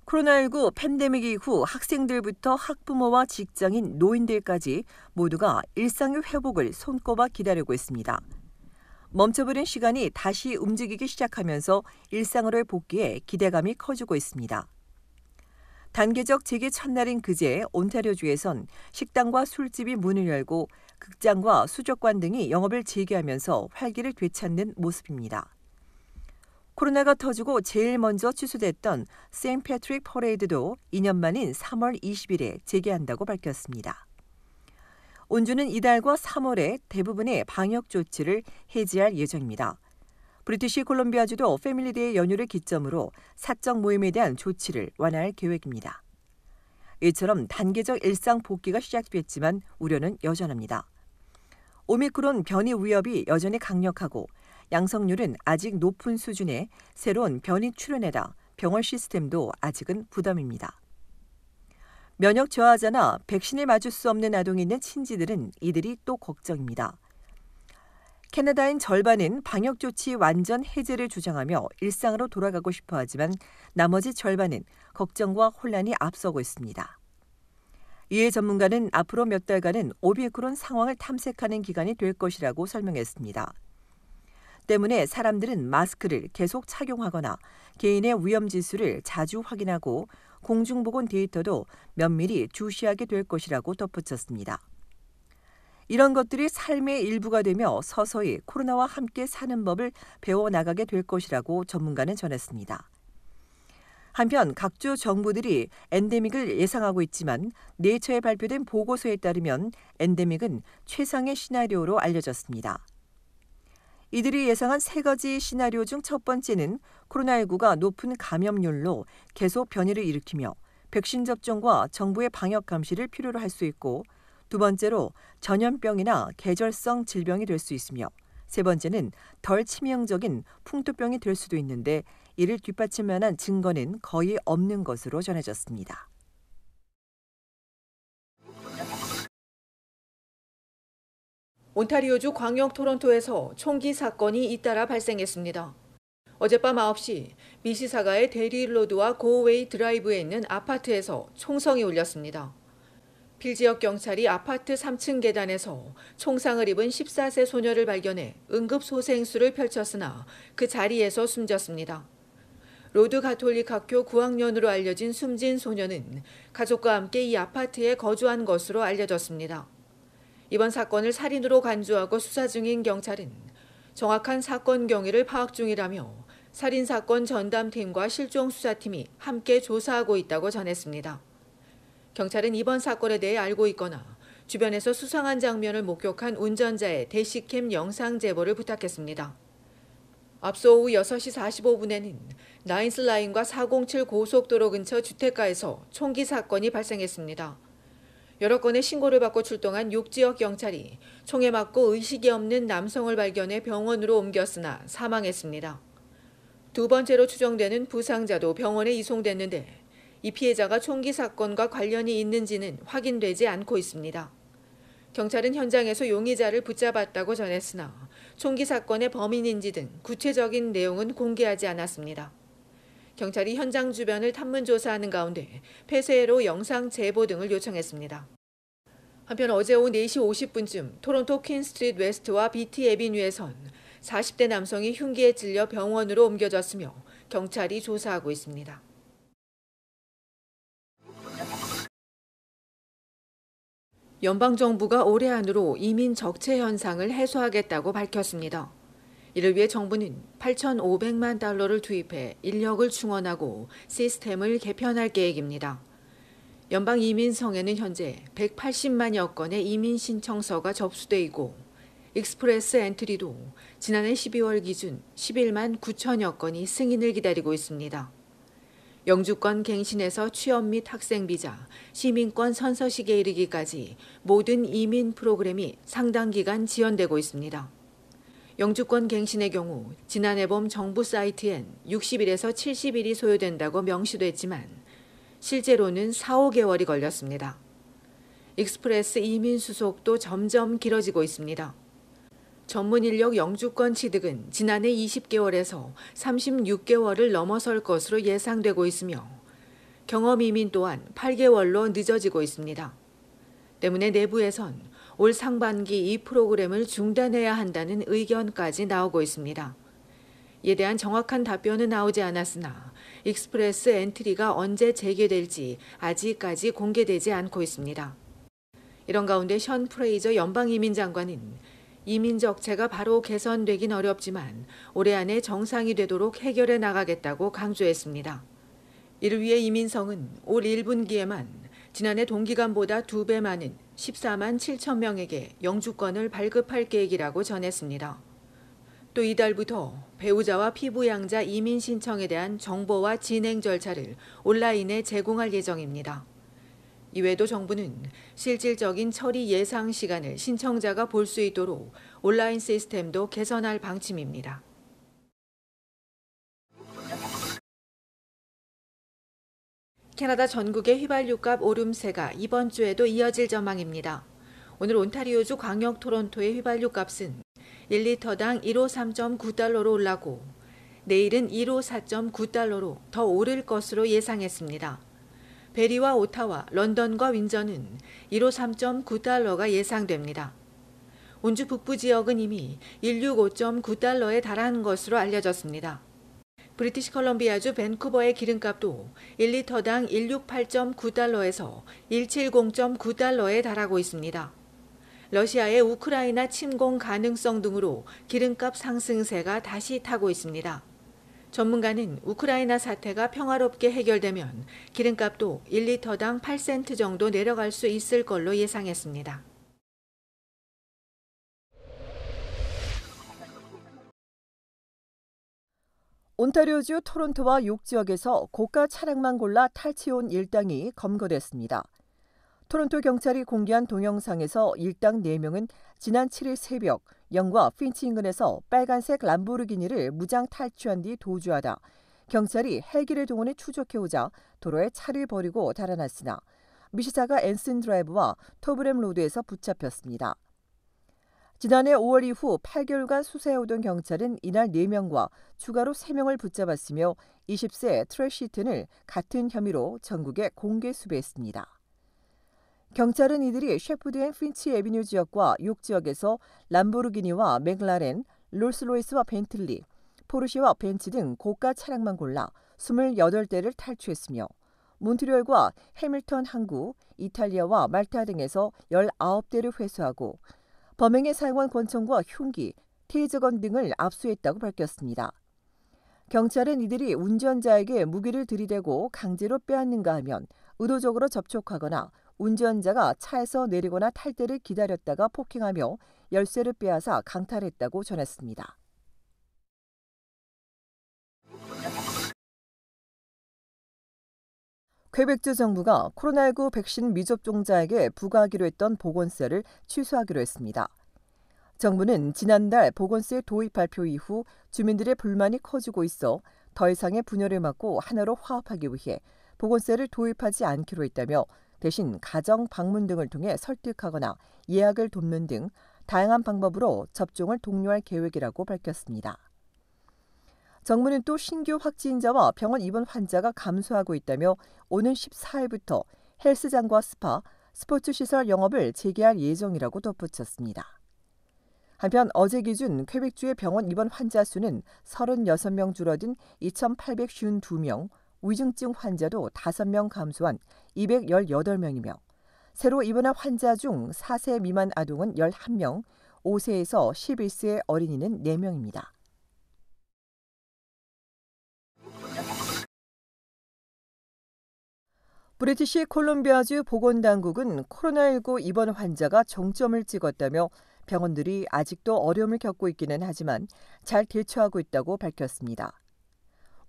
코로나19 팬데믹 이후 학생들부터 학부모와 직장인, 노인들까지 모두가 일상의 회복을 손꼽아 기다리고 있습니다. 멈춰버린 시간이 다시 움직이기 시작하면서 일상으로의 복귀에 기대감이 커지고 있습니다. 단계적 재개 첫날인 그제 온타리오주에선 식당과 술집이 문을 열고 극장과 수족관 등이 영업을 재개하면서 활기를 되찾는 모습입니다. 코로나가 터지고 제일 먼저 취소됐던 세인트 패트릭 퍼레이드도 2년 만인 3월 20일에 재개한다고 밝혔습니다. 온주는 이달과 3월에 대부분의 방역 조치를 해제할 예정입니다. 브리티시 콜롬비아주도 패밀리데이 연휴를 기점으로 사적 모임에 대한 조치를 완화할 계획입니다. 이처럼 단계적 일상 복귀가 시작됐지만 우려는 여전합니다. 오미크론 변이 위협이 여전히 강력하고 양성률은 아직 높은 수준의 새로운 변이 출현에다 병원 시스템도 아직은 부담입니다. 면역 저하자나 백신을 맞을 수 없는 아동이 있는 친지들은 이들이 또 걱정입니다. 캐나다인 절반은 방역 조치 완전 해제를 주장하며 일상으로 돌아가고 싶어 하지만 나머지 절반은 걱정과 혼란이 앞서고 있습니다. 이에 전문가는 앞으로 몇 달간은 오미크론 상황을 탐색하는 기간이 될 것이라고 설명했습니다. 때문에 사람들은 마스크를 계속 착용하거나 개인의 위험지수를 자주 확인하고 공중보건 데이터도 면밀히 주시하게 될 것이라고 덧붙였습니다. 이런 것들이 삶의 일부가 되며 서서히 코로나와 함께 사는 법을 배워나가게 될 것이라고 전문가는 전했습니다. 한편 각주 정부들이 엔데믹을 예상하고 있지만 네이처에 발표된 보고서에 따르면 엔데믹은 최상의 시나리오로 알려졌습니다. 이들이 예상한 세 가지 시나리오 중 첫 번째는 코로나19가 높은 감염률로 계속 변이를 일으키며 백신 접종과 정부의 방역 감시를 필요로 할 수 있고, 두 번째로 전염병이나 계절성 질병이 될 수 있으며, 세 번째는 덜 치명적인 풍토병이 될 수도 있는데 이를 뒷받칠 만한 증거는 거의 없는 것으로 전해졌습니다. 온타리오주 광역 토론토에서 총기 사건이 잇따라 발생했습니다. 어젯밤 9시 미시사가의 데리로드와 고웨이 드라이브에 있는 아파트에서 총성이 울렸습니다. 필 지역 경찰이 아파트 3층 계단에서 총상을 입은 14세 소녀를 발견해 응급소생술을 펼쳤으나 그 자리에서 숨졌습니다. 로드 가톨릭 학교 9학년으로 알려진 숨진 소녀는 가족과 함께 이 아파트에 거주한 것으로 알려졌습니다. 이번 사건을 살인으로 간주하고 수사 중인 경찰은 정확한 사건 경위를 파악 중이라며 살인사건 전담팀과 실종수사팀이 함께 조사하고 있다고 전했습니다. 경찰은 이번 사건에 대해 알고 있거나 주변에서 수상한 장면을 목격한 운전자의 대시캠 영상 제보를 부탁했습니다. 앞서 오후 6시 45분에는 나인스 라인과 407 고속도로 근처 주택가에서 총기 사건이 발생했습니다. 여러 건의 신고를 받고 출동한 6지역 경찰이 총에 맞고 의식이 없는 남성을 발견해 병원으로 옮겼으나 사망했습니다. 두 번째로 추정되는 부상자도 병원에 이송됐는데 이 피해자가 총기 사건과 관련이 있는지는 확인되지 않고 있습니다. 경찰은 현장에서 용의자를 붙잡았다고 전했으나 총기 사건의 범인인지 등 구체적인 내용은 공개하지 않았습니다. 경찰이 현장 주변을 탐문조사하는 가운데 폐쇄로 영상 제보 등을 요청했습니다. 한편 어제 오후 4시 50분쯤 토론토 퀸스트리트 웨스트와 비티 애비뉴에선 40대 남성이 흉기에 찔려 병원으로 옮겨졌으며 경찰이 조사하고 있습니다. 연방정부가 올해 안으로 이민 적체 현상을 해소하겠다고 밝혔습니다. 이를 위해 정부는 8,500만 달러를 투입해 인력을 충원하고 시스템을 개편할 계획입니다. 연방 이민성에는 현재 180만여 건의 이민 신청서가 접수돼 있고 익스프레스 엔트리도 지난해 12월 기준 11만 9천여 건이 승인을 기다리고 있습니다. 영주권 갱신에서 취업 및 학생비자, 시민권 선서식에 이르기까지 모든 이민 프로그램이 상당 기간 지연되고 있습니다. 영주권 갱신의 경우 지난해 봄 정부 사이트엔 60일에서 70일이 소요된다고 명시됐지만 실제로는 4, 5개월이 걸렸습니다. 익스프레스 이민 수속도 점점 길어지고 있습니다. 전문 인력 영주권 취득은 지난해 20개월에서 36개월을 넘어설 것으로 예상되고 있으며 경험 이민 또한 8개월로 늦어지고 있습니다. 때문에 내부에선 올 상반기 이 프로그램을 중단해야 한다는 의견까지 나오고 있습니다. 이에 대한 정확한 답변은 나오지 않았으나 익스프레스 엔트리가 언제 재개될지 아직까지 공개되지 않고 있습니다. 이런 가운데 션 프레이저 연방이민장관은 이민 정체가 바로 개선되긴 어렵지만 올해 안에 정상이 되도록 해결해 나가겠다고 강조했습니다. 이를 위해 이민성은 올 1분기에만 지난해 동기간보다 2배 많은 14만 7천 명에게 영주권을 발급할 계획이라고 전했습니다. 또 이달부터 배우자와 피부양자 이민 신청에 대한 정보와 진행 절차를 온라인에 제공할 예정입니다. 이외에도 정부는 실질적인 처리 예상 시간을 신청자가 볼 수 있도록 온라인 시스템도 개선할 방침입니다. 캐나다 전국의 휘발유값 오름세가 이번 주에도 이어질 전망입니다. 오늘 온타리오주 광역 토론토의 휘발유 값은 1리터당 153.9달러로 올라고 내일은 154.9달러로 더 오를 것으로 예상했습니다. 베리와 오타와, 런던과 윈저는 153.9달러가 예상됩니다. 온주 북부 지역은 이미 165.9달러에 달하는 것으로 알려졌습니다. 브리티시 컬럼비아주 밴쿠버의 기름값도 1리터당 168.9달러에서 170.9달러에 달하고 있습니다. 러시아의 우크라이나 침공 가능성 등으로 기름값 상승세가 다시 타고 있습니다. 전문가는 우크라이나 사태가 평화롭게 해결되면 기름값도 1리터당 8센트 정도 내려갈 수 있을 걸로 예상했습니다. 온타리오주 토론토와 욕 지역에서 고가 차량만 골라 탈취해온 일당이 검거됐습니다. 토론토 경찰이 공개한 동영상에서 일당 4명은 지난 7일 새벽 영과 핀치 인근에서 빨간색 람보르기니를 무장 탈취한 뒤 도주하다 경찰이 헬기를 동원해 추적해오자 도로에 차를 버리고 달아났으나 미시사가 앤슨 드라이브와 토브램 로드에서 붙잡혔습니다. 지난해 5월 이후 8개월간 수사해오던 경찰은 이날 4명과 추가로 3명을 붙잡았으며 20세 트래시 히튼을 같은 혐의로 전국에 공개 수배했습니다. 경찰은 이들이 셰프드 앤 핀치 애비뉴 지역과 욕 지역에서 람보르기니와 맥라렌, 롤스로이스와 벤틀리, 포르쉐와 벤츠 등 고가 차량만 골라 28대를 탈취했으며 몬트리올과 해밀턴 항구, 이탈리아와 말타 등에서 19대를 회수하고 범행에 사용한 권총과 흉기, 테이저건 등을 압수했다고 밝혔습니다. 경찰은 이들이 운전자에게 무기를 들이대고 강제로 빼앗는가 하면 의도적으로 접촉하거나 운전자가 차에서 내리거나 탈 때를 기다렸다가 폭행하며 열쇠를 빼앗아 강탈했다고 전했습니다. 퀘벡주 정부가 코로나19 백신 미접종자에게 부과하기로 했던 보건세를 취소하기로 했습니다. 정부는 지난달 보건세 도입 발표 이후 주민들의 불만이 커지고 있어 더 이상의 분열을 막고 하나로 화합하기 위해 보건세를 도입하지 않기로 했다며 대신 가정 방문 등을 통해 설득하거나 예약을 돕는 등 다양한 방법으로 접종을 독려할 계획이라고 밝혔습니다. 정부는 또 신규 확진자와 병원 입원 환자가 감소하고 있다며 오는 14일부터 헬스장과 스파, 스포츠시설 영업을 재개할 예정이라고 덧붙였습니다. 한편 어제 기준 퀘벡주의 병원 입원 환자 수는 36명 줄어든 2,852명, 위중증 환자도 5명 감소한 218명이며 새로 입원한 환자 중 4세 미만 아동은 11명, 5세에서 11세 어린이는 4명입니다. 브리티시 콜롬비아주 보건당국은 코로나19 입원 환자가 정점을 찍었다며 병원들이 아직도 어려움을 겪고 있기는 하지만 잘 대처하고 있다고 밝혔습니다.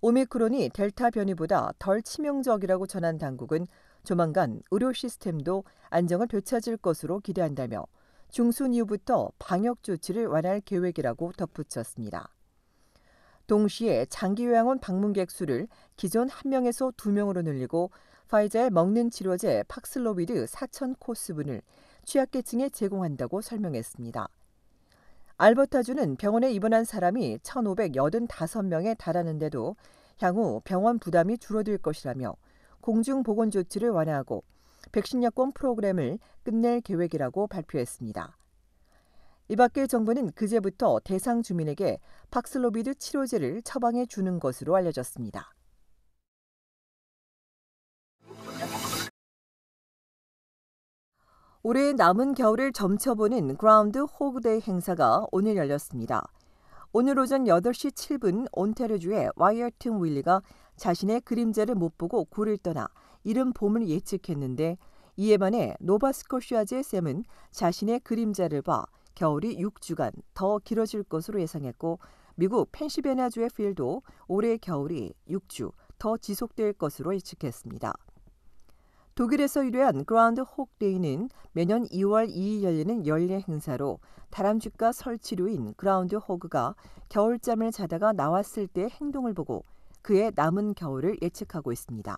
오미크론이 델타 변이보다 덜 치명적이라고 전한 당국은 조만간 의료 시스템도 안정을 되찾을 것으로 기대한다며 중순 이후부터 방역 조치를 완화할 계획이라고 덧붙였습니다. 동시에 장기요양원 방문객 수를 기존 1명에서 2명으로 늘리고 파이자의 먹는 치료제 팍슬로비드 4,000코스분을 취약계층에 제공한다고 설명했습니다. 알버타주는 병원에 입원한 사람이 1,585명에 달하는데도 향후 병원 부담이 줄어들 것이라며 공중보건 조치를 완화하고 백신 여권 프로그램을 끝낼 계획이라고 발표했습니다. 이 밖에 정부는 그제부터 대상 주민에게 팍슬로비드 치료제를 처방해 주는 것으로 알려졌습니다. 올해 남은 겨울을 점쳐보는 그라운드 호그데이 행사가 오늘 열렸습니다. 오늘 오전 8시 7분 온타리오주의 와이어튼 윌리가 자신의 그림자를 못 보고 굴을 떠나 이른 봄을 예측했는데 이에 반해 노바스코시아주의 샘은 자신의 그림자를 봐 겨울이 6주간 더 길어질 것으로 예상했고 미국 펜실베니아주의 필도 올해 겨울이 6주 더 지속될 것으로 예측했습니다. 독일에서 유래한 그라운드 호그데이는 매년 2월 2일 열리는 연례 행사로 다람쥐과 설치류인 그라운드 호그가 겨울잠을 자다가 나왔을 때 행동을 보고 그의 남은 겨울을 예측하고 있습니다.